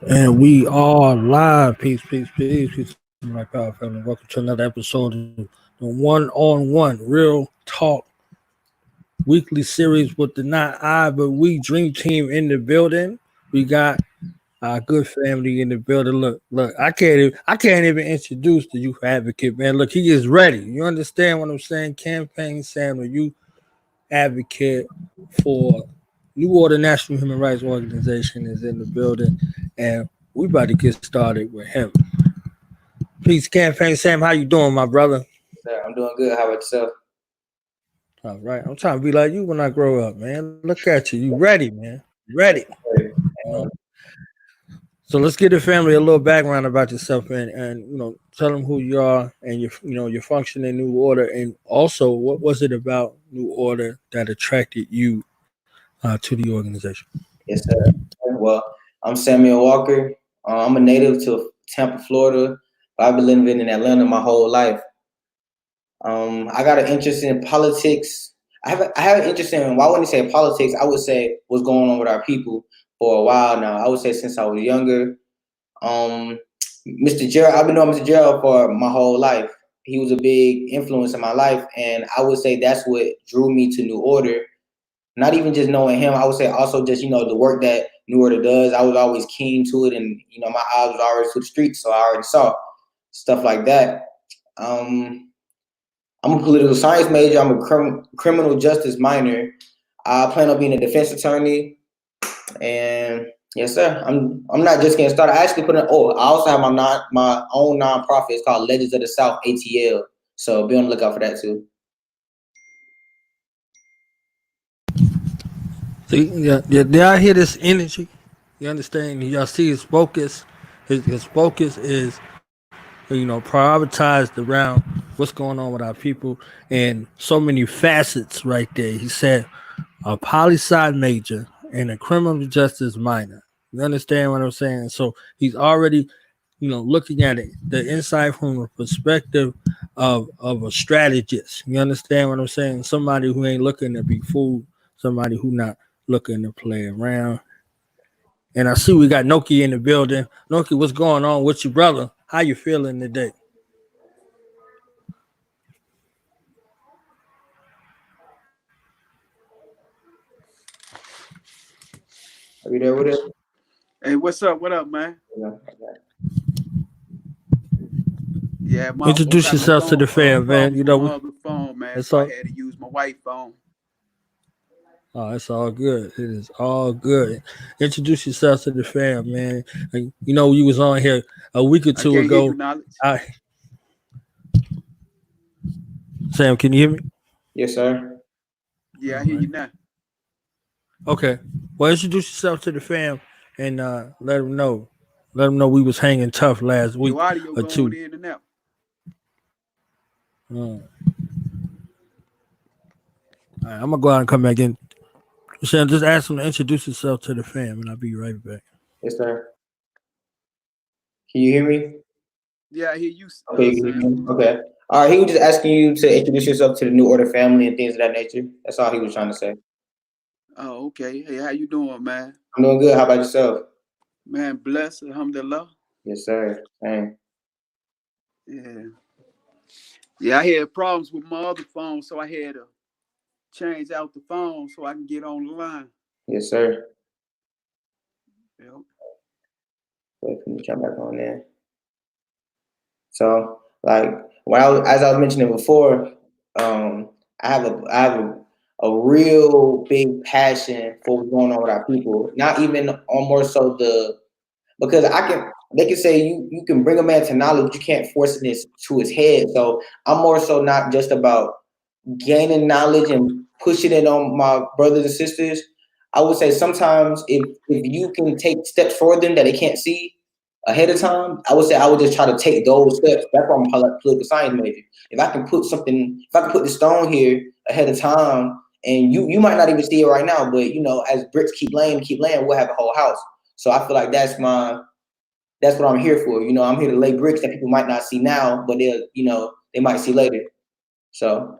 And we are live. Peace, peace, peace, peace, my power family. Welcome to another episode of the One on One Real Talk weekly series with the not I, but we dream team in the building. We got our good family in the building. Look, I can't even introduce the youth advocate, man. Look, he is ready. You understand what I'm saying? Campaign Sam, the youth advocate for New Order National Human Rights Organization is in the building, and we about to get started with him. Peace, Campaign Sam. How you doing, my brother? Sir, I'm doing good. How about yourself? All right, I'm trying to be like you when I grow up, man. Look at you. You ready, man? Ready. Hey, You know. So let's give the family a little background about yourself, and tell them who you are and your function in New Order, and also what was it about New Order that attracted you to the organization. Yes, sir. Well, I'm Samuel Walker. I'm a native to Tampa, Florida. I've been living in Atlanta my whole life. I got an interest in politics. I have an interest in, well, I wouldn't say politics. I would say what's going on with our people for a while now. I would say since I was younger. Um, Mr. Gerald, I've been knowing Mr. Gerald for my whole life. He was a big influence in my life, and I would say that's what drew me to New Order. Not even just knowing him, I would say also just, the work that New Order does. I was always keen to it, and my eyes was always to the streets, so I already saw stuff like that. Um, I'm a political science major. I'm a criminal justice minor. I plan on being a defense attorney, and yes, sir. I'm not just getting started. I actually put in. Oh, I also have my own nonprofit. It's called Legends of the South (ATL). So be on the lookout for that too. See, yeah, I hear this energy. You understand? Y'all see his focus. His focus is, prioritized around what's going on with our people and so many facets right there. He said a poli sci major and a criminal justice minor. You understand what I'm saying? So he's already, looking at it, the insight from the perspective of a strategist. You understand what I'm saying? Somebody who ain't looking to be fooled, somebody who not looking to play around. And I see we got Noke in the building. Noke, what's going on with you, brother? How you feeling today? Are you there with it? Hey, what's up? What up, man? Yeah. Yeah, my I Introduce got my yourself to phone the fam, man. problems You with know, my other phone, man. it's So I all had to use my white phone. it's all good. It is all good. Introduce yourself to the fam, man. And, you was on here a week or I two can't hear you, ago. knowledge. I Sam, can you hear me? Yes, sir. Yeah, All I hear right. you now. Okay. Well, introduce yourself to the fam and let them know. Let them know we was hanging tough last week Your audio or going two. in and out. All right, I'm gonna go out and come back in. Sam, just ask him to introduce himself to the fam, and I'll be right back. Yes, sir. Can you hear me? Yeah, I hear you, Okay, you can hear Sam. me? Okay. All right. He was just asking you to introduce yourself to the New Order family and things of that nature. That's all he was trying to say. Oh, okay. Hey, how you doing, man? I'm doing good. How about yourself? Man, bless, alhamdulillah. Yes, sir. Same. Yeah. Yeah, I had problems with my other phone, so I had to change out the phone so I can get on the line. Yes, sir. Yep. Wait, let me jump back on there. So, like, as I was mentioning before, I have a real big passion for what's going on with our people. Not even on more so because they can say you can bring a man to knowledge, you can't force it to his head. So I'm more so not just about gaining knowledge and pushing it on my brothers and sisters. I would say sometimes if you can take steps for them that they can't see ahead of time, I would say I would just try to take those steps. That's why I'm a political science major. If I can put the stone here ahead of time, and you might not even see it right now, but as bricks keep laying, we'll have a whole house. So I feel like that's what I'm here for. I'm here to lay bricks that people might not see now, but they might see later. So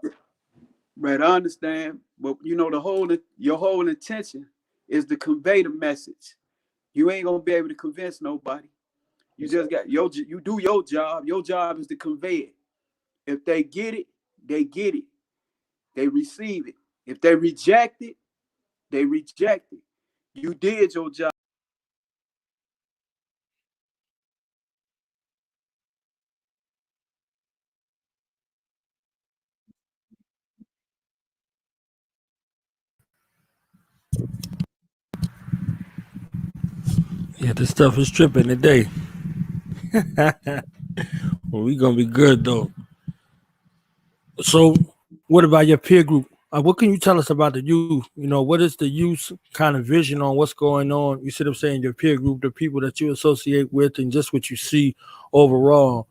Right, I understand. But the your whole intention is to convey the message. You ain't gonna be able to convince nobody. You just got you do your job. Your job is to convey it. If they get it, they get it. They receive it. If they reject it, they reject it. You did your job. Yeah, this stuff is tripping today. Well, we gonna be good though. So, what about your peer group? What can you tell us about the youth? You know, what is the youth kind of vision on what's going on? You see what I'm saying? Your peer group, the people that you associate with, and just what you see overall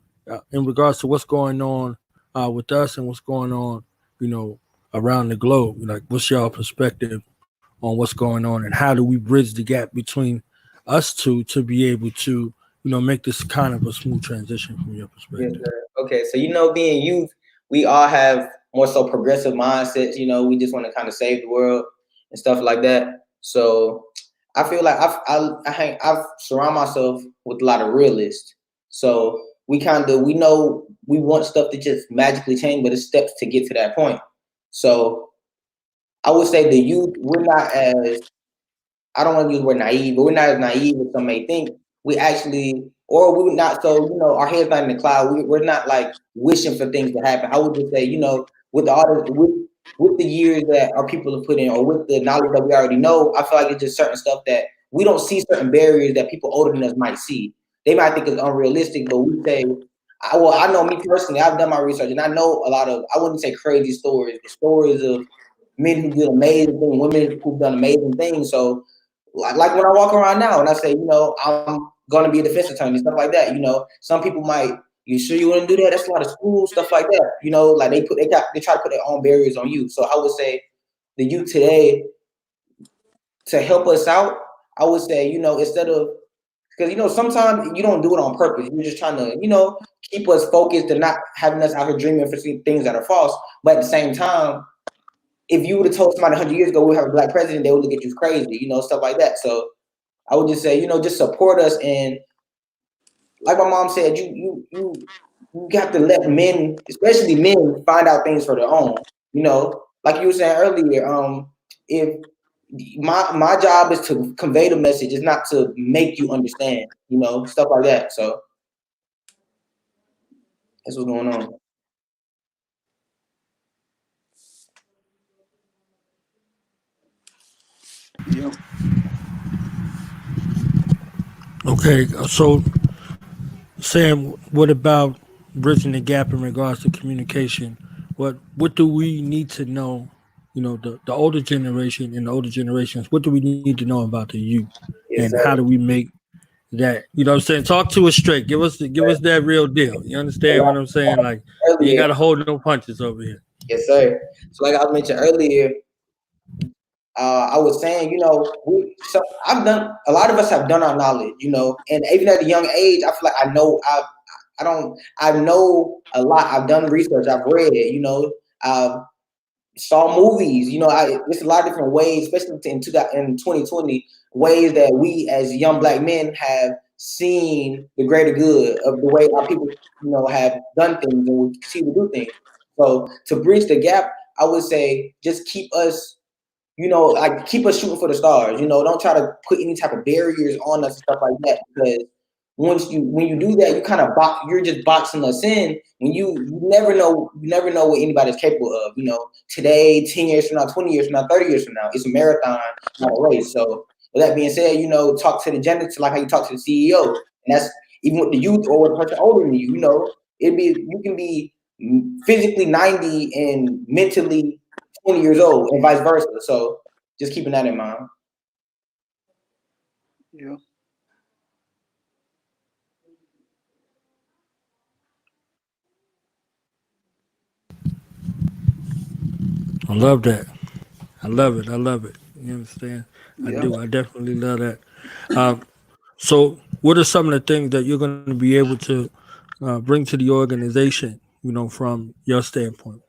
in regards to what's going on with us and what's going on, you know, around the globe. Like, what's your perspective on what's going on, and how do we bridge the gap between us two to be able to, you know, make this kind of a smooth transition from your Yes, perspective? sir. Okay, so being youth, we all have more so progressive mindsets. We just want to kind of save the world and stuff like that. So I feel like I've surround myself with a lot of realists. So we know we want stuff to just magically change, but it's steps to get to that point. So I would say the youth, we're not as I don't want to use the word naive, but we're not as naive as some may think. We actually, or we're not so, our head's not in the cloud. We're not like wishing for things to happen. I would just say, with all the, with the years that our people have put in, or with the knowledge that we already know, I feel like it's just certain stuff that we don't see, certain barriers that people older than us might see. They might think it's unrealistic, but we say, I know me personally, I've done my research and I know a lot of, I wouldn't say crazy stories, but stories of men who did amazing things, women who've done amazing things. So, like when I walk around now and I say, I'm gonna be a defense attorney, stuff like that. Some people might, you sure you want to do that? That's a lot of school stuff like that. Like they try to put their own barriers on you. So I would say the youth today, to help us out, I would say, instead of, because sometimes you don't do it on purpose. You're just trying to, keep us focused and not having us out here dreaming for things that are false. But at the same time, if you would have told somebody 100 years ago we have a black president, they would look at you crazy, stuff like that. So I would just say, just support us, and like my mom said, you have to let men, especially men, find out things for their own. Like you were saying earlier, if my job is to convey the message, it's not to make you understand, stuff like that. So that's what's going on. Yep. Okay, so Sam, what about bridging the gap in regards to communication? What do we need to know? You know, the older generation and the older generations. What do we need to know about the youth, and Yes, how do sir. we make that? You know, what I'm saying, talk to us straight. Give us that real deal. You understand what I'm saying? Like, you ain't Earlier, got to hold no punches over here. yes, sir. So like I mentioned earlier, I was saying, I've done, a lot of us have done our knowledge, and even at a young age, I feel like I know a lot. I've done research, I've read, I've saw movies, there's a lot of different ways, especially in 2020, ways that we as young black men have seen the greater good of the way our people, have done things and we continue to do things. So to bridge the gap, I would say just keep us, like keep us shooting for the stars. Don't try to put any type of barriers on us and stuff like that. Because when you do that, you kind of you're just boxing us in. When you never know what anybody's capable of. Today, 10 years from now, 20 years from now, 30 years from now, it's a marathon, not a race. So with that being said, talk to the janitor like how you talk to the CEO, and that's even with the youth or with a person older than you. You can be physically 90 and mentally 20 years old and vice versa. So just keeping that in mind. Yeah. I love that. I love it. I love it. You understand? I Yeah. do. I definitely love that. Um, So, what are some of the things that you're going to be able to bring to the organization? You know, from your standpoint.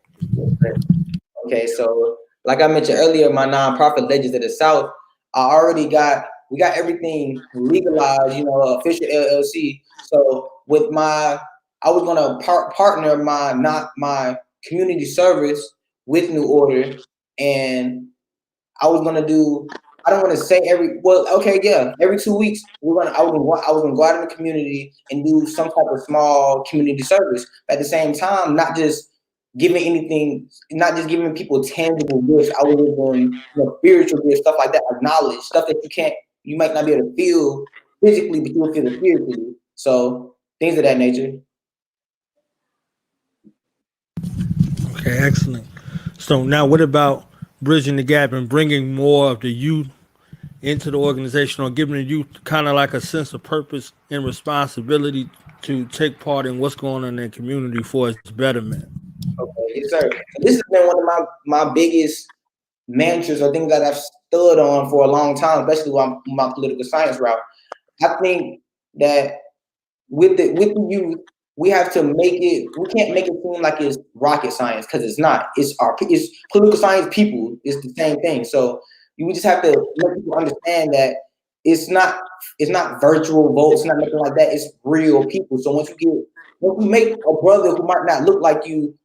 Okay, so like I mentioned earlier, my nonprofit Legends of the South, I already got we got everything legalized, you know, official LLC. So with I was gonna partner my community service with New Order, and I was gonna do. I don't want to say every. Well, okay, yeah. Every 2 weeks, I was gonna go out in the community and do some type of small community service. But at the same time, not just giving anything, not just giving people tangible gifts. I was doing, you know, spiritual gifts, stuff like that, like knowledge, stuff that you might not be able to feel physically, but you will feel it spiritually. So things of that nature. Okay, excellent. So now, what about bridging the gap and bringing more of the youth into the organization, or giving the youth kind of like a sense of purpose and responsibility to take part in what's going on in their community for its betterment? Okay, yes, sir. So this has been one of my biggest mantras or things that I've stood on for a long time, especially on my political science route. I think that with the youth, we have to make it. We can't make it seem like it's rocket science, because it's not. It's political science. People, it's the same thing. So you just have to let people understand that it's not virtual votes, not nothing like that. It's real people. So once you make a brother who might not look like you,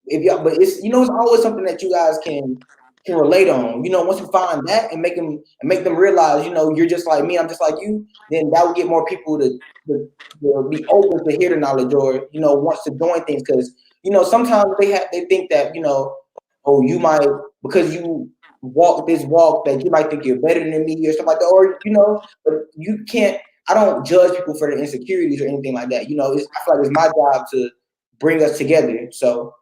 but it's, you know, it's always something that you guys can relate on. You know, once you find that and make them realize, you know, you're just like me, I'm just like you, then that will get more people to be open to hear the knowledge, or, you know, wants to join things. Because, you know, sometimes they think that, you know, oh, you might, because you walk this walk, that you might think you're better than me or something like that, or, you know, but you can't. I don't judge people for their insecurities or anything like that. You know, I feel like it's my job to bring us together. So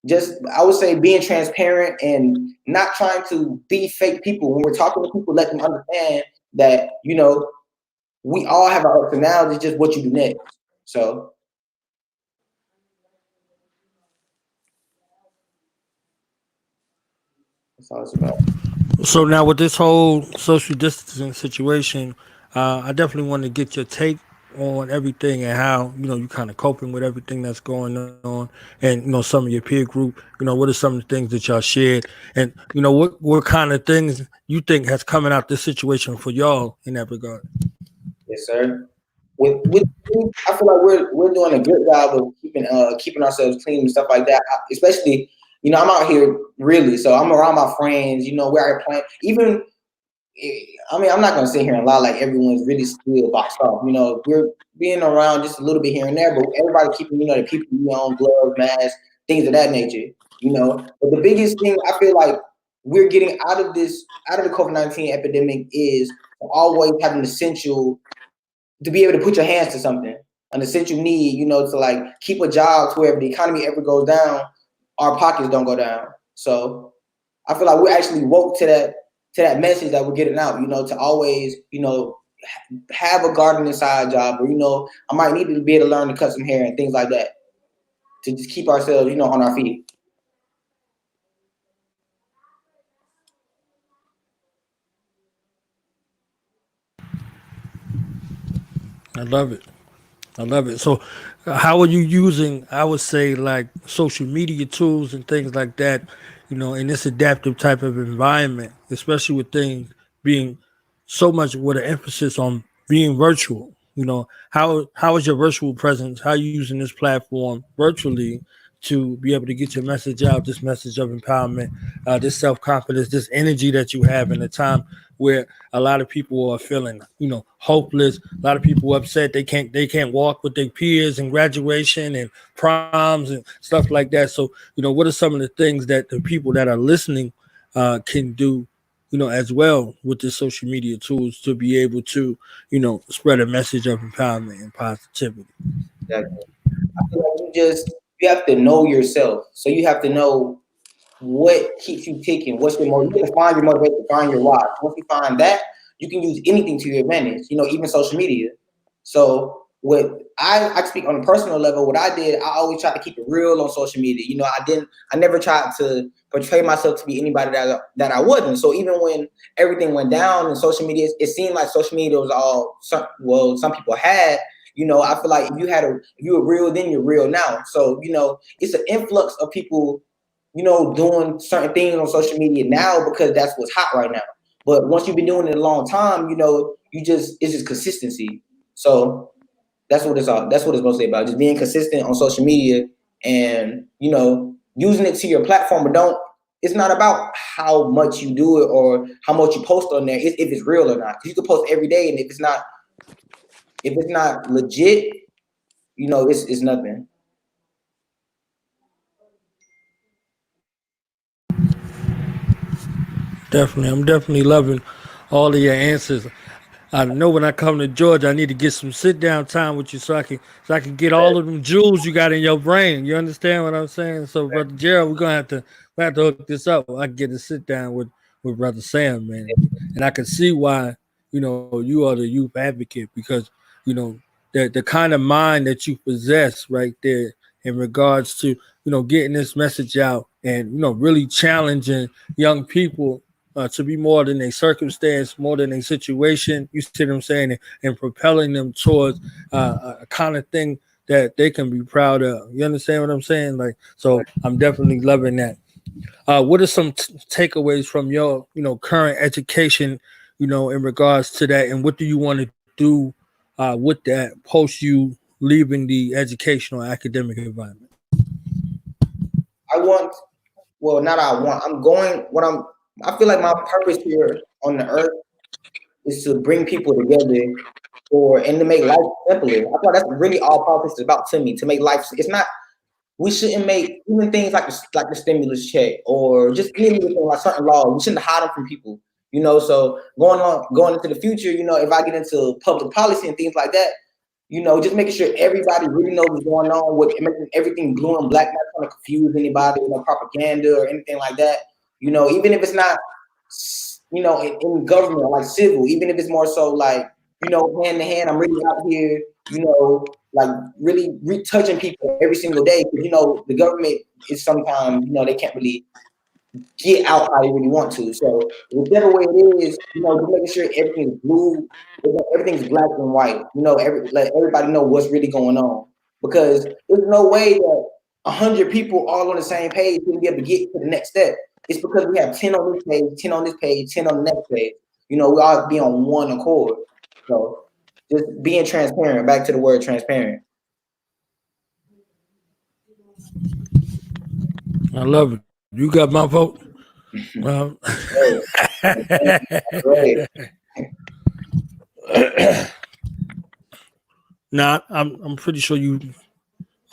just, I would say, being transparent and not trying to be fake people. When we're talking to people, let them understand that, you know, we all have our personalities, just what you do next. So that's all it's about. So now, with this whole social distancing situation, I definitely want to get your take on everything and how, you know, you kind of coping with everything that's going on, and, you know, some of your peer group. You know, what are some of the things that y'all shared, and, you know, what kind of things you think has coming out this situation for y'all in that regard? Yes, sir. With I feel like we're doing a good job of keeping ourselves clean and stuff like that. Especially, you know, I'm out here really, so I'm around my friends. You know, we're playing. Even, I mean, I'm not gonna sit here and lie like everyone's really still boxed off. You know, we're being around just a little bit here and there, but everybody keeping, you know, the people, you know, gloves, masks, things of that nature. You know, but the biggest thing I feel like we're getting out of the COVID-19 epidemic is always having essential, to be able to put your hands to something, an essential need, you know, to like keep a job to where if the economy ever goes down, our pockets don't go down. So I feel like we're actually woke to that message that we're getting out, you know, to always, you know, have a gardening side job, or, you know, I might need to be able to learn to cut some hair and things like that, to just keep ourselves, you know, on our feet. I love it. I love it. So, how are you using, I would say, like social media tools and things like that, you know, in this adaptive type of environment, especially with things being so much with an emphasis on being virtual? You know, how is your virtual presence? How are you using this platform virtually to be able to get your message out? This message of empowerment, this self confidence, this energy that you have in a time where a lot of people are feeling, you know, hopeless. A lot of people are upset they can't walk with their peers in graduation and proms and stuff like that. So, you know, what are some of the things that the people that are listening can do, you know, as well with the social media tools to be able to, you know, spread a message of empowerment and positivity? Exactly. I feel like you have to know yourself. So you have to know what keeps you ticking. What's your motive? You have to find your motivation, find your why. Once you find that, you can use anything to your advantage. You know, even social media. So what I speak on a personal level. What I did, I always tried to keep it real on social media. You know, I never tried to portray myself to be anybody that I wasn't. So even when everything went down in social media, it seemed like social media was all some people had. You know, I feel like if you were real, then you're real now. So, you know, it's an influx of people, you know, doing certain things on social media now because that's what's hot right now. But once you've been doing it a long time, you know, it's just consistency. So that's what it's mostly about. Just being consistent on social media and, you know, using it to your platform. But it's not about how much you do it or how much you post on there. It's if it's real or not. Because you can post every day, and if it's not legit, you know, it's nothing. Definitely, I'm definitely loving all of your answers. I know when I come to Georgia, I need to get some sit down time with you so I can get all of them jewels you got in your brain. You understand what I'm saying? So, brother Gerald, we have to hook this up. I can get to sit down with brother Sam, man, and I can see why you are the youth advocate because you know the kind of mind that you possess right there in regards to getting this message out and really challenging young people to be more than a circumstance, more than a situation. You see what I'm saying, and propelling them towards a kind of thing that they can be proud of. You understand what I'm saying? Like, so I'm definitely loving that. What are some takeaways from your, current education, in regards to that, and what do you want to do with that post you leaving the educational academic environment? I want, well, not I want. I'm going. I feel like my purpose here on the earth is to bring people together and to make life simpler. I thought that's really all politics is about to me. To make life, it's not. We shouldn't make even things like the stimulus check or just anything like certain laws. We shouldn't hide them from people. You know, so going into the future, you know, if I get into public policy and things like that, you know, just making sure everybody really knows what's going on, with making everything blue and black, not trying to confuse anybody with no propaganda or anything like that. You know, even if it's not, you know, in government, like civil, even if it's more so like, you know, hand to hand, I'm really out here, you know, like really retouching people every single day. Because, you know, the government is sometimes, you know, they can't really get out how they really want to. So whichever way it is, you know, just making sure everything's blue, everything's black and white. You know, let everybody know what's really going on. Because there's no way that 100 people all on the same page can be able to get to the next step. It's because we have 10 on this page, 10 on this page, 10 on the next page. You know, we all be on one accord. So just being transparent. Back to the word transparent. I love it. You got my vote. Great. Now, I'm pretty sure you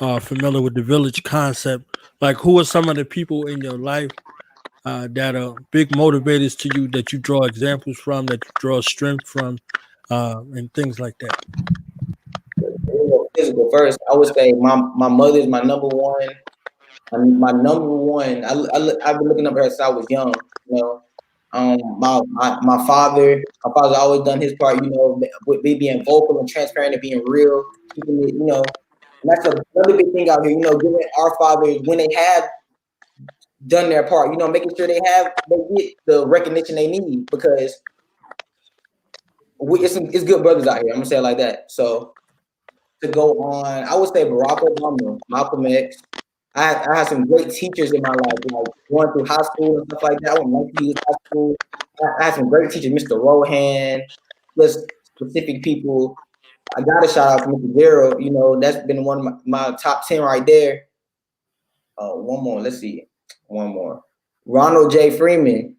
are familiar with the village concept. Like, who are some of the people in your life that are big motivators to you, that you draw examples from, that you draw strength from, and things like that? Physical first, I would say my mother is my number one. My number one. I've been looking up her since I was young. You know, my father. My father's always done his part. You know, with me being vocal and transparent and being real, keeping it. You know, and that's another big thing out here. You know, giving our fathers when they have done their part. You know, making sure they get the recognition they need because it's good brothers out here. I'm gonna say it like that. So to go on, I would say Barack Obama, Malcolm X. I had some great teachers in my life, like going through high school and stuff like that. I went to high school. I had some great teachers, Mr. Rohan, plus specific people. I got a shout out to Mr. Gerald. You know, that's been one of my top 10 right there. One more. Let's see. One more. Ronald J. Friedman.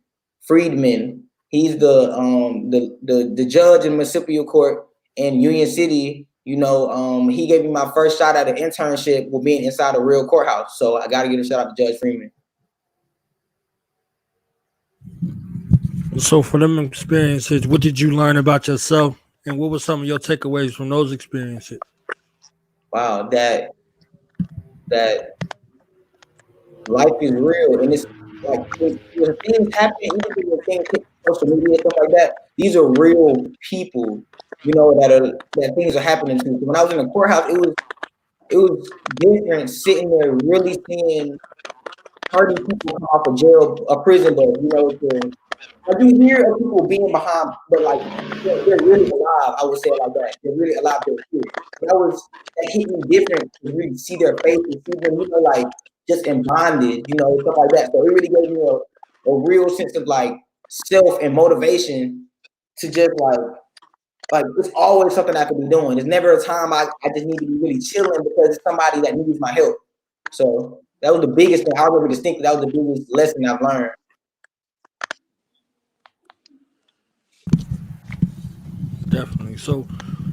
He's the judge in Mississippi Court in Union City. You know, he gave me my first shot at an internship with being inside a real courthouse. So I got to give a shout out to Judge Freeman. So for them experiences, what did you learn about yourself, and what were some of your takeaways from those experiences? Wow, that life is real, and it's like when things happen, even when things hit social media stuff like that. These are real people, you know, that things are happening to. When I was in the courthouse, it was different sitting there really seeing 30 people come off of jail, a prison bed, you know. I do hear of people being behind, but like they're really alive. I would say it like that. They're really alive. That hit me different to really see their faces, see them, you know, like just in bondage, you know, stuff like that. So it really gave me a real sense of like self and motivation to just like it's always something I could be doing. There's never a time I just need to be really chilling because it's somebody that needs my help. So that was the biggest thing. I remember distinctly. That was the biggest lesson I've learned. Definitely. So,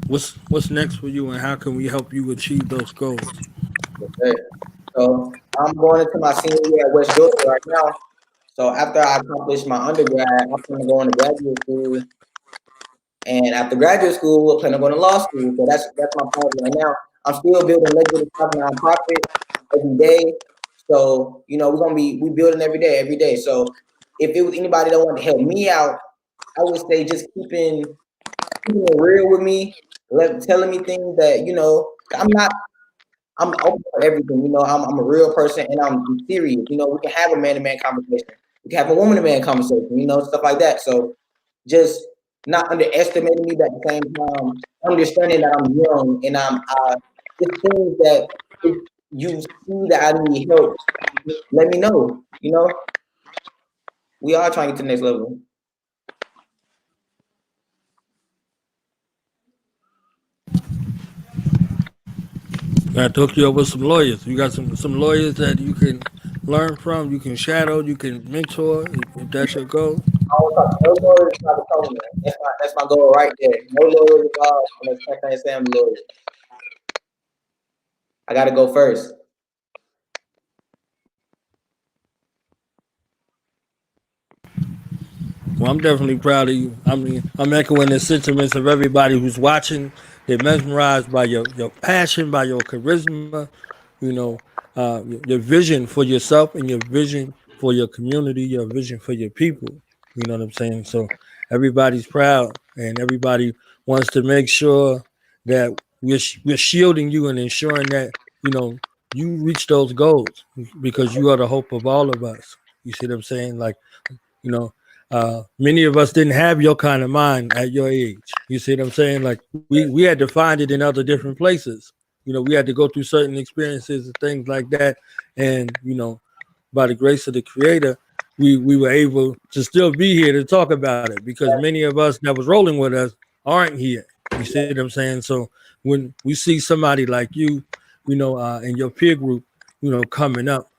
what's next for you, and how can we help you achieve those goals? Okay. So I'm going into my senior year at West Georgia right now. So after I accomplish my undergrad, I'm going to go into graduate school. And after graduate school, I plan on going to law school. So that's my plan right now. I'm still building legislative nonprofit every day. So we building every day. So if it was anybody that wanted to help me out, I would say just keeping it real with me, telling me things that I'm open for everything. I'm a real person and I'm serious. We can have a man-to-man conversation. We can have a woman-to-man conversation. Stuff like that. So just not underestimating me, but at the same time understanding that I'm young and it's things that if you see that I need help, let me know. We are trying to get to the next level. I took you over some lawyers. You got some lawyers that you can learn from, you can shadow, you can mentor, if that's your goal. I always talk no lawyers try to come here. That's my goal right there. No lawyers involved unless Texas Sam lawyers. I gotta go first. Well, I'm definitely proud of you. I mean, I'm echoing the sentiments of everybody who's watching. They're mesmerized by your passion, by your charisma, you know, your vision for yourself and your vision for your community, your vision for your people. You know what I'm saying? So everybody's proud, and everybody wants to make sure that we're shielding you and ensuring that you reach those goals because you are the hope of all of us. You see what I'm saying? Like you know, many of us didn't have your kind of mind at your age. You see what I'm saying? Like we had to find it in other different places. We had to go through certain experiences and things like that. And by the grace of the Creator, we were able to still be here to talk about it because many of us that was rolling with us aren't here. You see what I'm saying? So when we see somebody like you, in your peer group, coming up,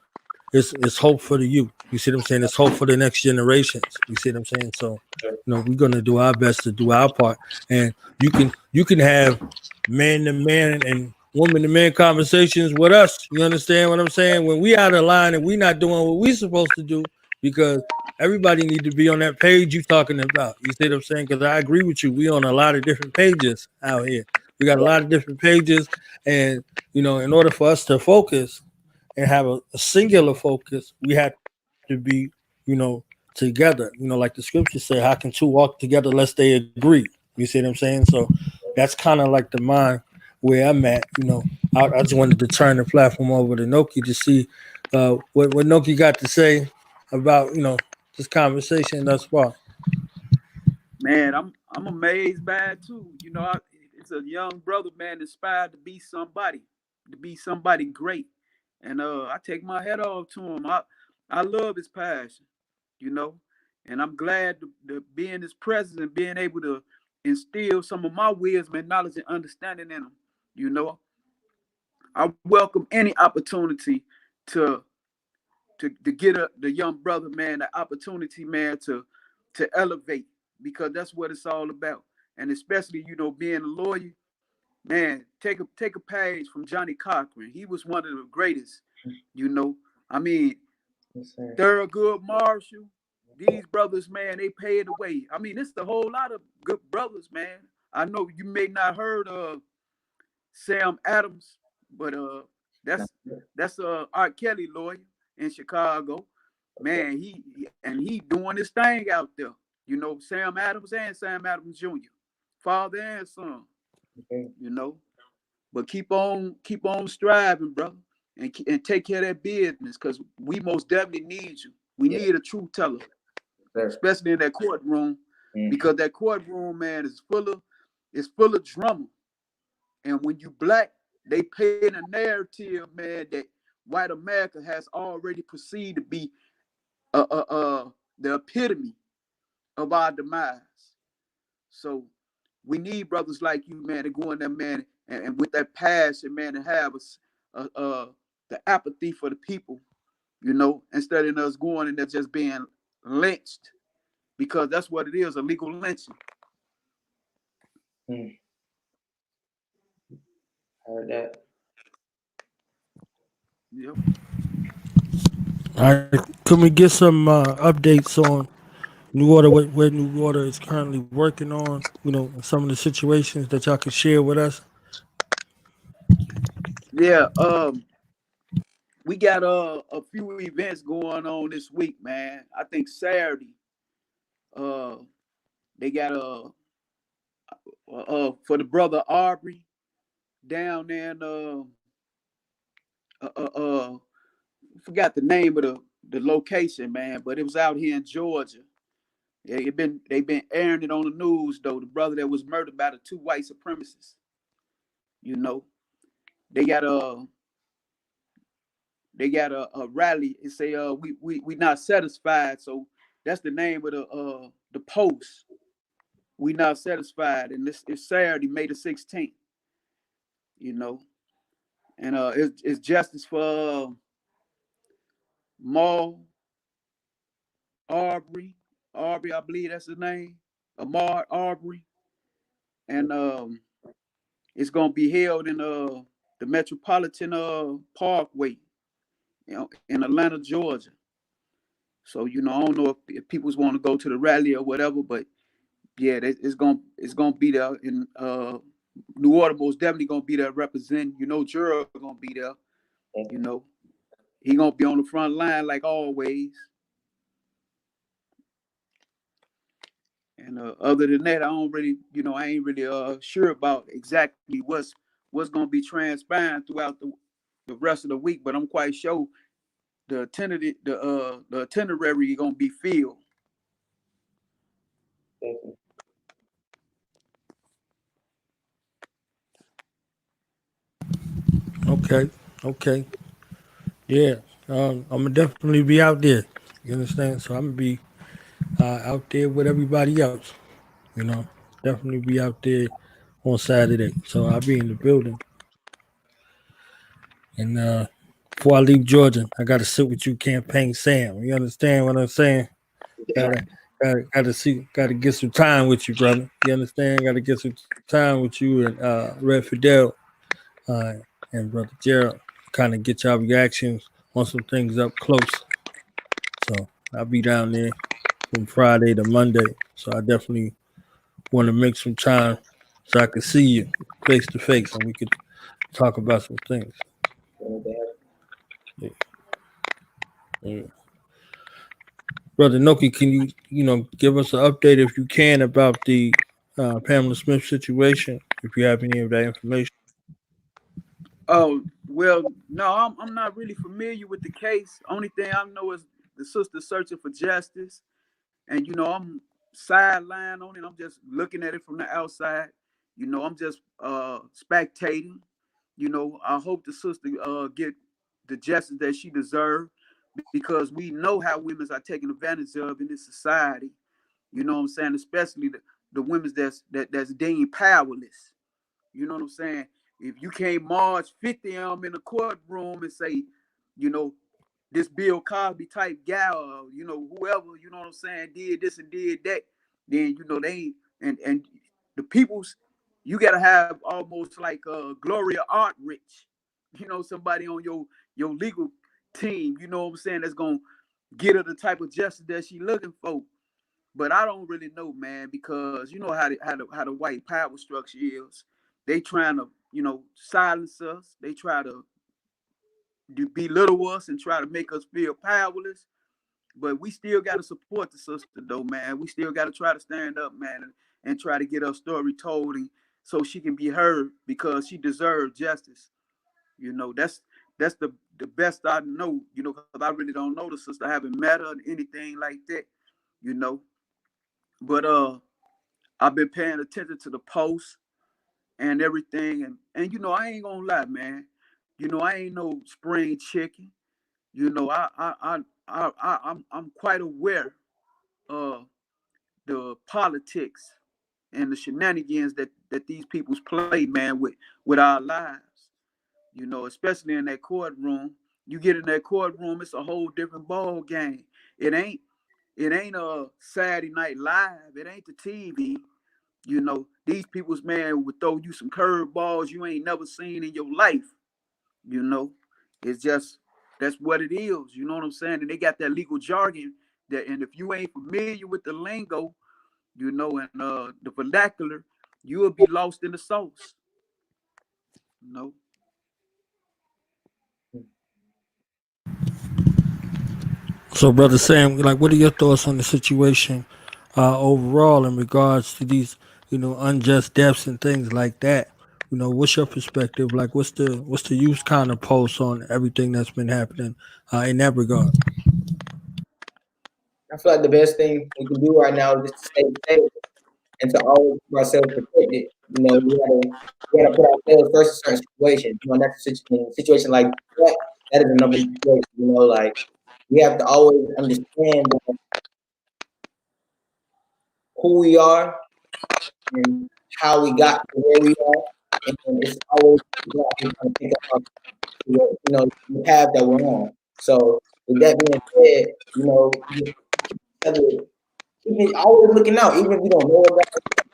it's hope for the youth. You see what I'm saying? It's hope for the next generations. You see what I'm saying? So, we're gonna do our best to do our part. And you can have man to man and woman to man conversations with us. You understand what I'm saying? When we out of line and we not doing what we supposed to do, because everybody need to be on that page you talking about. You see what I'm saying? Because I agree with you. We on a lot of different pages out here. We got a lot of different pages, and in order for us to focus and have a singular focus, we have to be, together. Like the scriptures say, how can two walk together lest they agree? You see what I'm saying? So that's kind of like the mind where I'm at. I just wanted to turn the platform over to Noki to see what Noki got to say about, this conversation thus far. Man, I'm amazed by it too. It's a young brother, man, inspired to be somebody great. And I take my hat off to him. I love his passion, you know, and I'm glad to be in his presence and being able to instill some of my wisdom and knowledge and understanding in him. You know, I welcome any opportunity to to get the young brother, man, the opportunity, man, to elevate, because that's what it's all about. And especially, being a lawyer, man, take a page from Johnny Cochran. He was one of the greatest, you know. I mean, Yes, sir. Thurgood Marshall, these brothers, man, they paid the way. I mean, it's a whole lot of good brothers, man. I know you may not heard of Sam Adams, but that's R. Kelly lawyer in Chicago. Man, he doing his thing out there. Sam Adams and Sam Adams Jr., father and son. Okay. You know, but keep on striving, brother, and take care of that business, because we most definitely need you. We Yeah, need a truth teller, sir. especially in that courtroom, Mm. because that courtroom, man, is full of drama. And when you black, they paint a narrative, man, that white America has already perceived to be the epitome of our demise. So we need brothers like you, man, to go in there, man, and with that passion, man, to have us the apathy for the people, instead of us going and they're just being lynched, because that's what it is, a legal lynching. Heard that. Yep. All right, can we get some updates on New Order, where New Order is currently working on? Some of the situations that y'all can share with us. Yeah. We got a few events going on this week, man. I think Saturday, uh, they got for the brother Aubrey down there in uh, uh, uh forgot the name of the location, man, but it was out here in Georgia. Yeah, they've been airing it on the news though. The brother that was murdered by the two white supremacists. You know, they got a a rally. It say we not satisfied. So that's the name of the post. We not satisfied, and this is Saturday, May the 16th. You know, and it's justice for Maul Aubrey. Aubrey, I believe that's his name. Ahmaud Aubrey. And it's gonna be held in the Metropolitan Parkway, in Atlanta, Georgia. So I don't know if people want to go to the rally or whatever, but yeah, it's gonna be there. In New Orleans most definitely gonna be there representing. Gerald gonna be there. You know, he gonna be on the front line like always. And other than that, I don't really, I ain't really sure about exactly what's gonna be transpiring throughout the rest of the week. But I'm quite sure the itinerary gonna be filled. Okay, okay, yeah. I'm gonna definitely be out there. You understand? So I'm gonna be out there with everybody else. You know, definitely be out there on Saturday. So I'll be in the building. And before I leave Georgia, I got to sit with you, Campaign Sam. You understand what I'm saying? Gotta, gotta get some time with you, brother. You understand? Gotta get some time with you and Red Fidel uh, and Brother Gerald. Kind of get y'all reactions on some things up close. So I'll be down there from Friday to Monday. So I definitely want to make some time so I can see you face to face and we could talk about some things. Yeah. Yeah. Brother Noki, can give us an update if you can about the Pamela Smith situation? If you have any of that information. Oh well, no, I'm not really familiar with the case. Only thing I know is the sister searching for justice, and I'm sidelined on it. I'm just looking at it from the outside. I'm just spectating. I hope the sister get the justice that she deserves, because we know how women are taken advantage of in this society. You know what I'm saying? Especially the women that's deemed powerless. You know what I'm saying? If you can't march 50 of them in the courtroom and say, you know, this Bill Cosby type guy, or whoever, you know what I'm saying, did this and did that, then they ain't, and the people's, you gotta have almost like Gloria Artrich, somebody on your legal team, you know what I'm saying, that's gonna get her the type of justice that she looking for. But I don't really know, man, because you know how the white power structure is. They trying to, silence us. They try to belittle us and try to make us feel powerless. But we still got to support the sister, though, man. We still got to try to stand up, man, and try to get her story told, and so she can be heard, because she deserves justice. That's the best I know. Because I really don't know the sister. I haven't met her or anything like that. You know, but I've been paying attention to the posts and everything, and I ain't gonna lie, man. I ain't no spring chicken. I I'm quite aware uh the politics and the shenanigans that these people's play, man, with our lives. You know, especially in that courtroom. You get in that courtroom, it's a whole different ball game. It ain't a Saturday Night Live. It ain't the TV. You know, these people's man would throw you some curveballs you ain't never seen in your life. You know, it's just that's what it is. You know what I'm saying? And they got that legal jargon that, and if you ain't familiar with the lingo, you know, and the vernacular, you will be lost in the sauce. You know. So, brother Sam, like, what are your thoughts on the situation overall in regards to these, unjust deaths and things like that? What's your perspective? Like, what's the youth kind of pulse on everything that's been happening in that regard? I feel like the best thing we can do right now is just to stay safe and to always keep ourselves protected. You know, we gotta put ourselves first in certain situations. You know, and that's a situation like that. That is another situation. You know, like we have to always understand who we are and how we got to where we are, and it's always trying to pick up, the path that we're on. So, with that being said, always looking out, even if we don't know about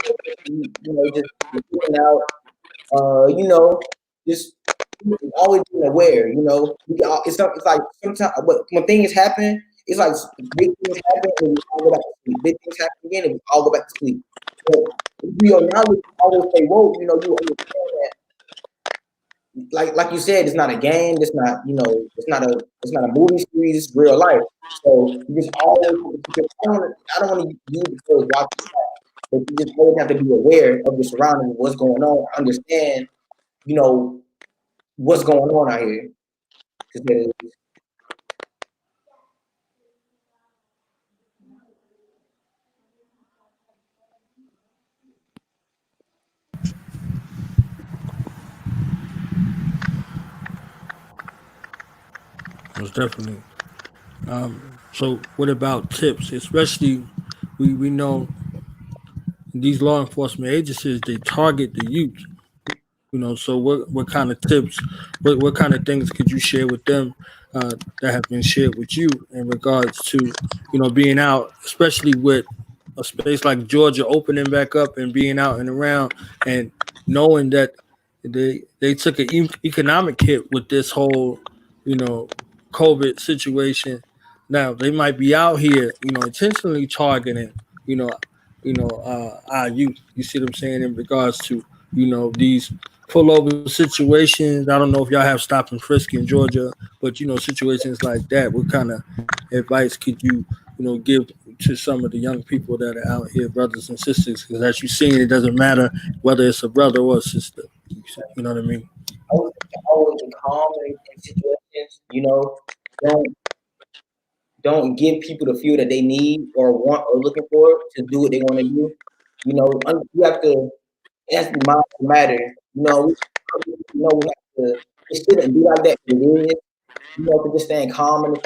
it, just looking out, just always being aware. It's like sometimes, but when things happen, it's like big things happen and we all go back to sleep. Big things happen again and we all go back to sleep. But if you acknowledge, always say, "Whoa," you understand that. Like you said, it's not a game. It's not, it's not a movie series. It's real life. So you just always, I don't want to use the phrase watch the back, but you just always have to be aware of your surroundings, what's going on, understand, what's going on out here. Most definitely. So, what about tips? Especially, we know these law enforcement agencies, they target the youth. So what kind of tips, what kind of things could you share with them that have been shared with you in regards to being out, especially with a space like Georgia opening back up and being out and around, and knowing that they took an economic hit with this whole you know COVID situation. Now they might be out here intentionally targeting you know our youth. You see what I'm saying in regards to these pullover situations. I don't know if y'all have stop and frisk in Georgia, but situations like that. What kind of advice could you give to some of the young people that are out here, brothers and sisters? Because as you've seen, it doesn't matter whether it's a brother or a sister. You know what I mean? Always be calm in situations. Don't don't give people the feel that they need or want or looking for to do what they want to do. You have to. It has to be mind to matter. We have to. It shouldn't be like that, but it is. To just staying calm in the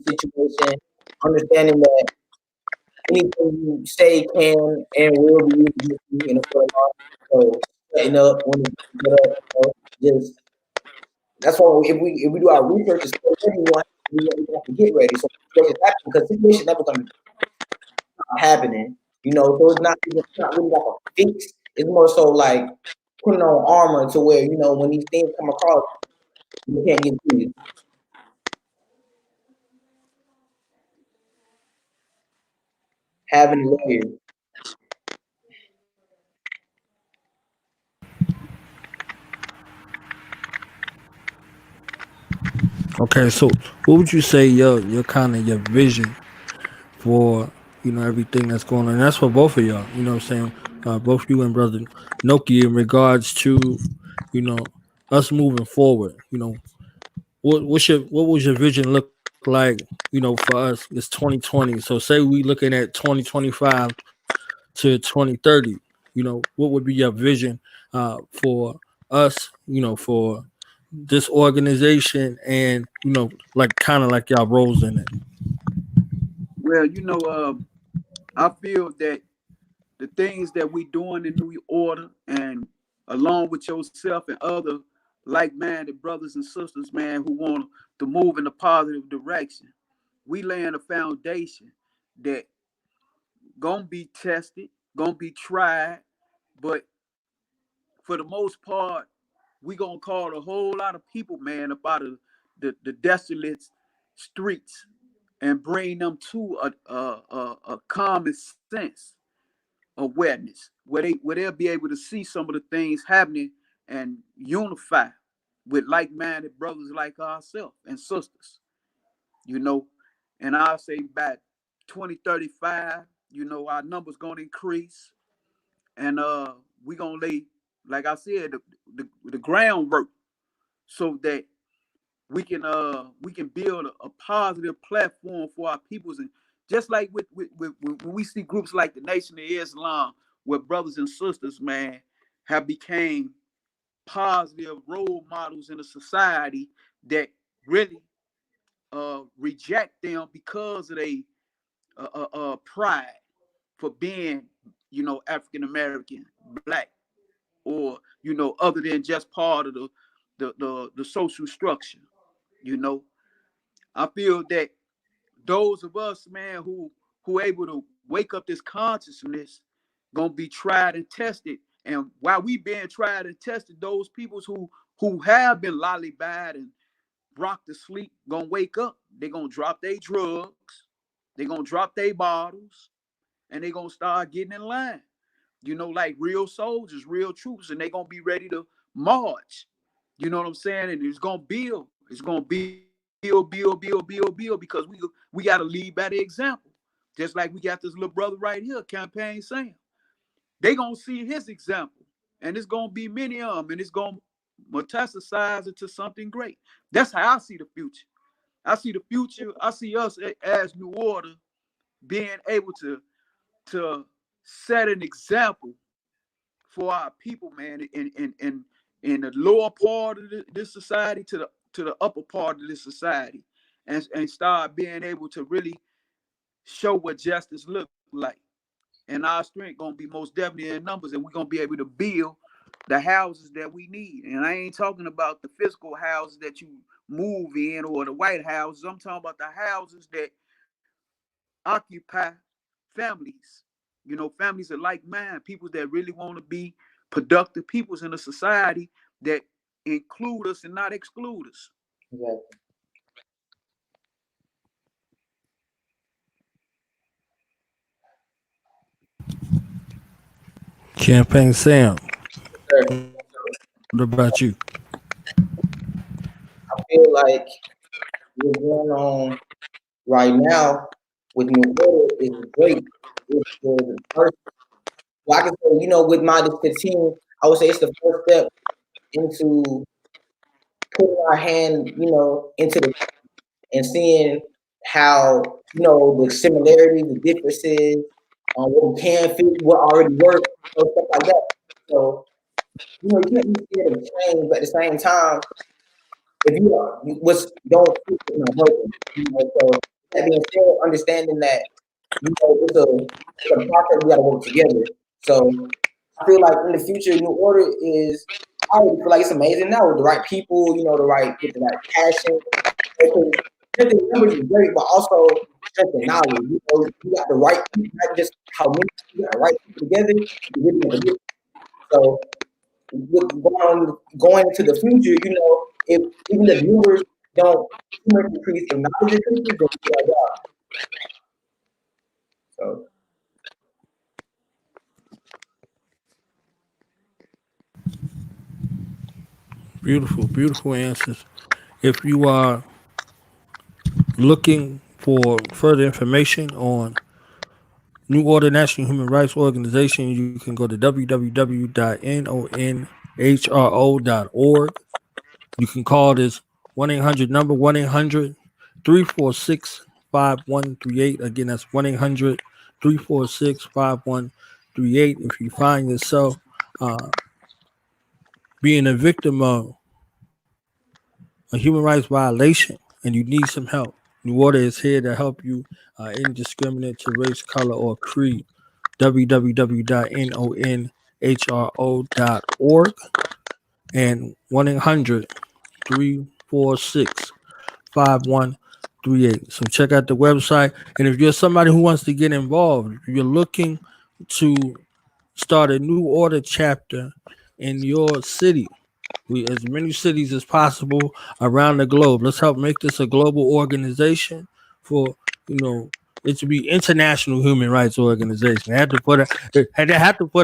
situation, understanding that anything you say can and will be used against you in a court of law. So setting up when it's set up, just that's why if we do our research, it's still ready, we have to get ready. So situations happen because situations never gonna stop happening. So it's not really like a fix. It's more so like putting on armor to where when these things come across, you can't get through it. Having a lawyer. Okay, so what would you say your kind of your vision for everything that's going on? And that's for both of y'all. You know what I'm saying? Both you and brother Noke in regards to us moving forward. What was your vision look like? For us, it's 2020. So say we looking at 2025 to 2030. What would be your vision for us? For this organization and like kind of like y'all roles in it. Well, I feel that the things that we doing in New Order, and along with yourself and other like-minded brothers and sisters, man, who want to move in a positive direction, we laying a foundation that gonna be tested, gonna be tried, but for the most part, we gonna call a whole lot of people, man, up out of the desolate streets and bring them to a common sense awareness where they'll be able to see some of the things happening and unify with like-minded brothers like ourselves and sisters, you know. And I'll say by 2035, you know, our numbers gonna increase, and we gonna lay, like I said, the groundwork so that we can build a positive platform for our peoples. And just like with when we see groups like the Nation of Islam, where brothers and sisters, man, have became positive role models in a society that really reject them because of their pride for being, you know, African American, black, or, you know, other than just part of the social structure. You know, I feel that those of us, man, who able to wake up this consciousness, gonna be tried and tested. And while we being tried and tested, those peoples who have been lollybagged and rocked to sleep gonna wake up. They're gonna drop their drugs, they're gonna drop their bottles, and they're gonna start getting in line. You know, like real soldiers, real troops, and they're gonna be ready to march. You know what I'm saying? And it's gonna build. It's gonna build, because we gotta lead by the example. Just like we got this little brother right here, Campaign Sam. They gonna see his example, and it's gonna be many of them, and it's gonna metastasize into something great. That's how I see the future. I see the future. I see us as New Order being able to set an example for our people, man, in the lower part of this society to the upper part of this society, and start being able to really show what justice look like. And our strength gonna be most definitely in numbers, and we're gonna be able to build the houses that we need. And I ain't talking about the physical houses that you move in or the White Houses. I'm talking about the houses that occupy families. You know, families are like mine, people that really want to be productive peoples in a society that include us and not exclude us. Exactly. Campaign Sam, Sure. what about you? I feel like what's going on right now with New Order is great. It's the first, well, I can say, you know, with Minus 15, I would say it's the first step into putting our hand, you know, into the and seeing how, you know, the similarities, the differences, what we can fix, what already works, so stuff like that. So, you know, you can't be scared of change, but at the same time, if you are, what's don't fix it, not broken. You know, so that being said, understanding that, you know, it's a process we got to work together. So I feel like in the future, New Order is. I already feel like it's amazing now with the right people, you know, with the right passion. Because strength in numbers is great, but also strength in knowledge. You know, you got the right people, not just how many you got the right people together, you really make a difference. So going into the future, you know, if even the viewers don't too much increase in knowledge increases, then we like, wow. So Beautiful, beautiful answers. If you are looking for further information on New Order National Human Rights Organization, you can go to www.nonhro.org. You can call this 1-800 number 1-800-346-5138. Again, that's 1-800-346-5138. If you find yourself uh, being a victim of a human rights violation and you need some help, New Order is here to help you indiscriminate to race, color, or creed. www.nonhro.org, and 1-800-346-5138. So check out the website. And if you're somebody who wants to get involved, if you're looking to start a new order chapter in your city, as many cities as possible around the globe. Let's help make this a global organization for, it to be international human rights organization. They have to put an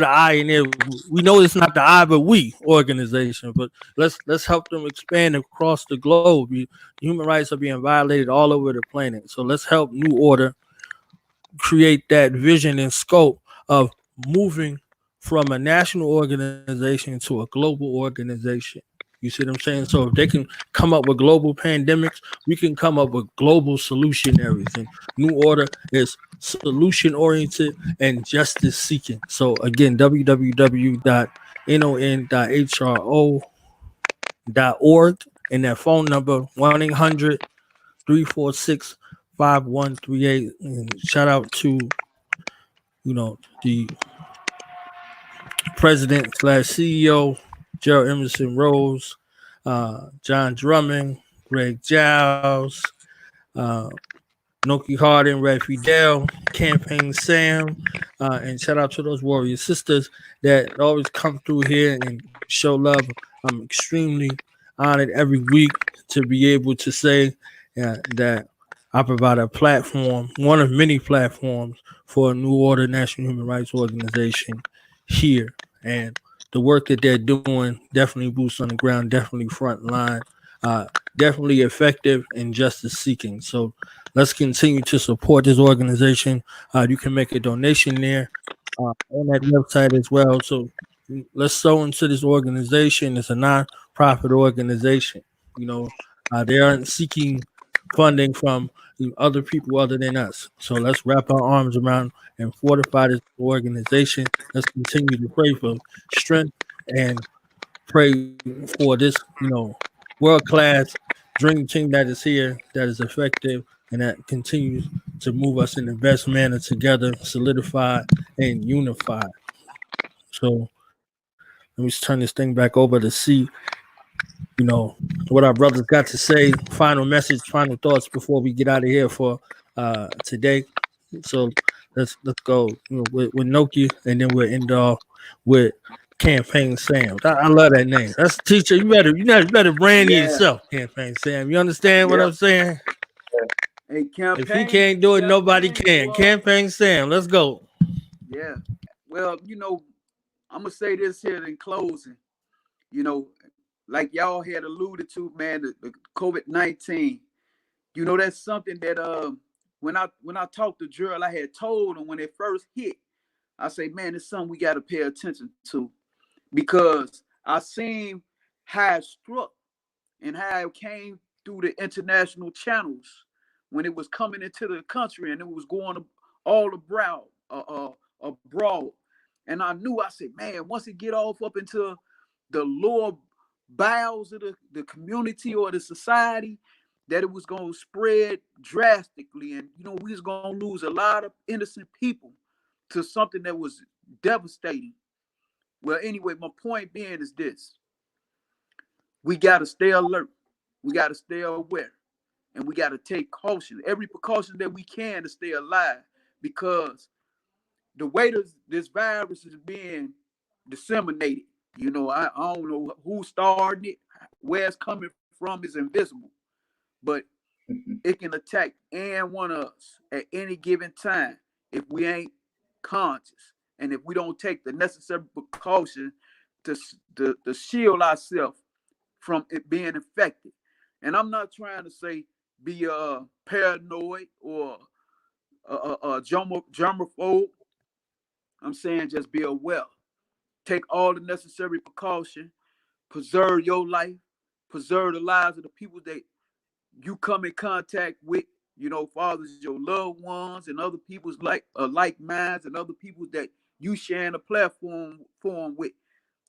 I in there. We know it's not the I, but we organization. But let's help them expand across the globe. Human rights are being violated all over the planet. So let's help New Order create that vision and scope of moving from a national organization to a global organization. You see what I'm saying? So if they can come up with global pandemics, we can come up with global solutionaries. And New Order is solution oriented and justice seeking. So again, www.non.hro.org, and that phone number 1-800-346-5138. And shout out to the president / CEO, Gerald Emerson Rose, John Drummond, Greg Giles, uh, Noke Harden, Red Fidel, Campaign Sam, and shout out to those warrior sisters that always come through here and show love. I'm extremely honored every week to be able to say that I provide a platform, one of many platforms for a New Order National Human Rights Organization here. And the work that they're doing definitely boots on the ground, definitely front line, definitely effective and justice seeking. So let's continue to support this organization. You can make a donation there on that website as well. So let's sow into this organization. It's a non-profit organization. They aren't seeking funding from other people other than us. So let's wrap our arms around and fortify this organization. Let's continue to pray for strength and pray for this, world-class dream team that is here, that is effective, and that continues to move us in the best manner together, solidified and unified. So let me turn this thing back over to see, what our brothers got to say. Final message, final thoughts before we get out of here for today. So let's go with Nokia, and then we'll end off with Campaign Sam. I love that name. That's teacher. You better brand yourself, Campaign Sam. You understand what I'm saying? Hey, campaign. If he can't do it, nobody can. Campaign Sam. Let's go. Yeah. Well, I'm gonna say this here in closing. Like y'all had alluded to, man, the COVID-19. That's something that when I talked to Gerald, I had told him when it first hit. I say, man, it's something we got to pay attention to, because I seen how it struck and how it came through the international channels when it was coming into the country and it was going all abroad. And I knew, I said, man, once it get off up into the lower bowels of the community or the society, that it was going to spread drastically. And, we was going to lose a lot of innocent people to something that was devastating. Well, anyway, my point being is this. We got to stay alert. We got to stay aware. And we got to take caution, every precaution that we can to stay alive, because the way this virus is being disseminated, I don't know who started it, where it's coming from is invisible, but it can attack any one of us at any given time if we ain't conscious and if we don't take the necessary precaution to shield ourselves from it being infected. And I'm not trying to say be paranoid or germaphobe. I'm saying just be aware. Take all the necessary precaution. Preserve your life. Preserve the lives of the people that you come in contact with. Fathers, your loved ones, and other people's like minds, and other people that you sharing a platform with.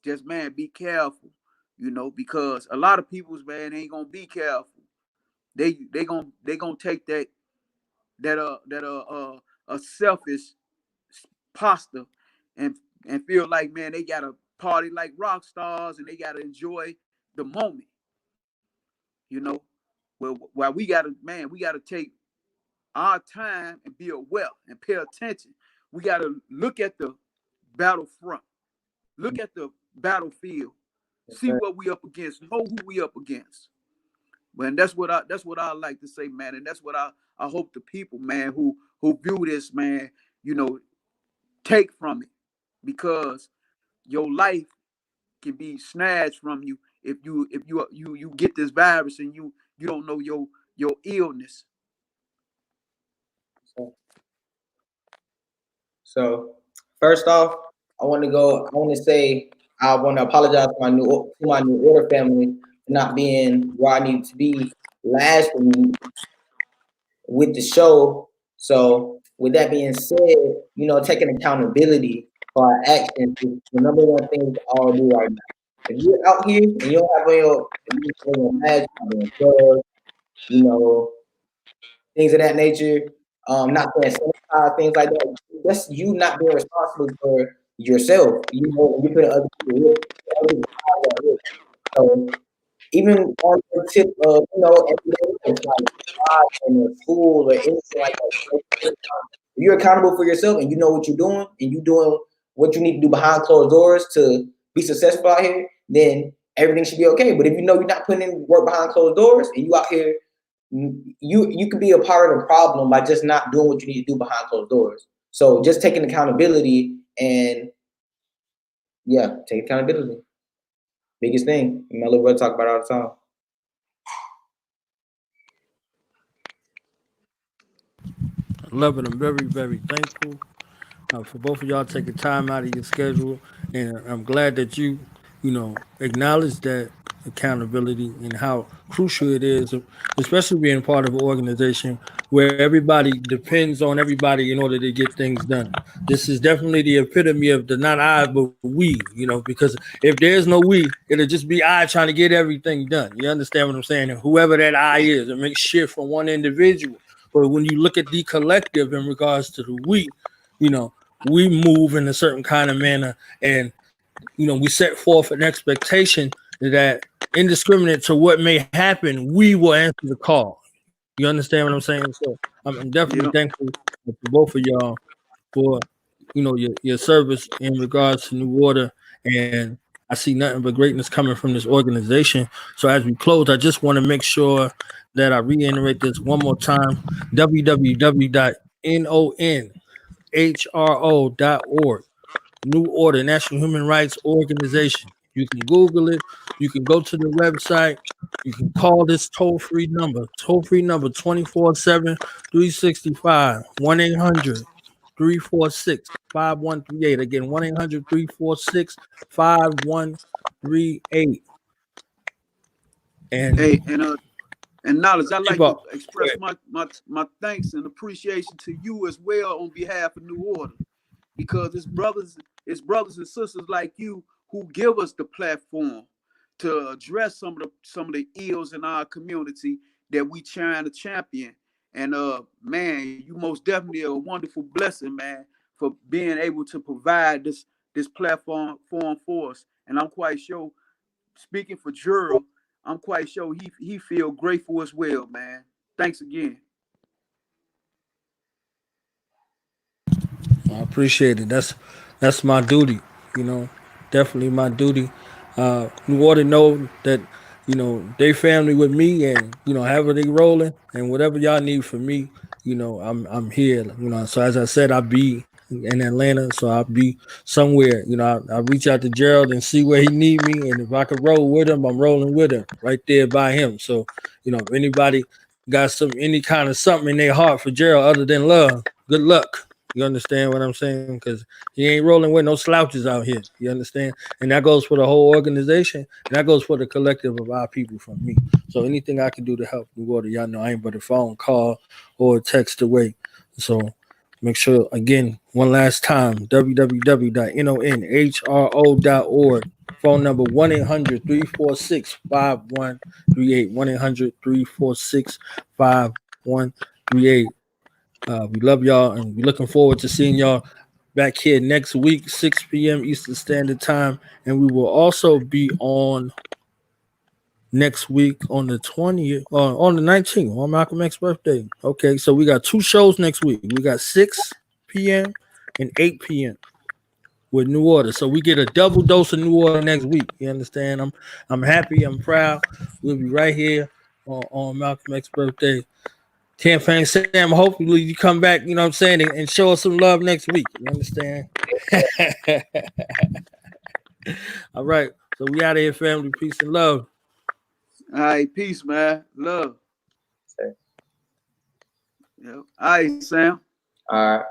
Just, man, be careful. Because a lot of people's, man, ain't gonna be careful. They gonna take that a selfish imposter and feel like, man, they gotta party like rock stars and they gotta enjoy the moment, you know. Well, while we gotta take our time and be aware and pay attention. We gotta look at the battlefront, look at the battlefield, see what we up against, know who we up against. Man, that's what I like to say, man, and that's what I hope the people, man, who view this, man, you know, take from it, because your life can be snatched from you if you get this virus and you don't know your illness. So first off, I want to say I want to apologize to my new order family for not being where I need to be last week with the show. So with that being said, taking accountability for our actions is the number one thing we all do right now. If you're out here and you don't have on your mask, drugs, things of that nature, not saying things like that, that's you not being responsible for yourself. You put other people at risk. So even on the tip of, like in a school or anything like that, if you're accountable for yourself and you know what you're doing and you doing what you need to do behind closed doors to be successful out here, then everything should be okay. But if you know you're not putting in work behind closed doors and you out here, you could be a part of the problem by just not doing what you need to do behind closed doors. So just taking accountability and take accountability. Biggest thing. My little brother talk about it all the time. I love it. I'm very, very thankful for both of y'all taking time out of your schedule, and I'm glad that you acknowledge that accountability and how crucial it is, especially being part of an organization where everybody depends on everybody in order to get things done. This is definitely the epitome of the not I but we, because if there's no we, it'll just be I trying to get everything done. You understand what I'm saying? And whoever that I is, it makes shift from one individual. But when you look at the collective in regards to the you know, we move in a certain kind of manner, and we set forth an expectation that indiscriminate to what may happen, we will answer the call. You understand what I'm saying? So I'm definitely thankful for both of y'all for your service in regards to New Order, and I see nothing but greatness coming from this organization. So as we close, I just want to make sure that I reiterate this one more time: www.nonhro.org. New Order, National Human Rights Organization. You can Google it. You can go to the website. You can call this toll-free number 24/7, 365, 1-800-346-5138. Again, 1-800-346-5138. And hey, and knowledge, I'd like to express my thanks and appreciation to you as well on behalf of New Order, because it's brothers and sisters like you who give us the platform to address some of the ills in our community that we trying to champion. And man, you most definitely are a wonderful blessing, man, for being able to provide this platform for us. And I'm quite sure, speaking for Gerald, I'm quite sure he feel grateful as well, man. Thanks again. I appreciate it. That's my duty, definitely my duty. You ought to know that, they family with me, and however they rolling and whatever y'all need from me, I'm here. So as I said, I'll be in Atlanta, so I'll be somewhere. I reach out to Gerald and see where he need me, and if I could roll with him, I'm rolling with him right there by him. So if anybody got any kind of something in their heart for Gerald other than love, good luck. You understand what I'm saying? Because he ain't rolling with no slouches out here. You understand? And that goes for the whole organization, and that goes for the collective of our people from me. So anything I can do to help New Order, y'all know I ain't but a phone call or a text away. So make sure, again, one last time, www.nonhro.org. Phone number 1-800-346-5138. 1-800-346-5138. We love y'all, and we're looking forward to seeing y'all back here next week, 6 p.m. Eastern Standard Time, and we will also be on next week on the 20th, on the 19th, on Malcolm X's birthday. Okay, so we got 2 shows next week. We got 6 p.m. and 8 p.m. with New Order. So we get a double dose of New Order next week. You understand? I'm happy. I'm proud. We'll be right here on Malcolm X's birthday. Campaign Sam, hopefully you come back, you know what I'm saying, and show us some love next week. You understand? All right. So we out of here, family. Peace and love. All right, peace, man. Love. Okay. Yep. All right, Sam. All right.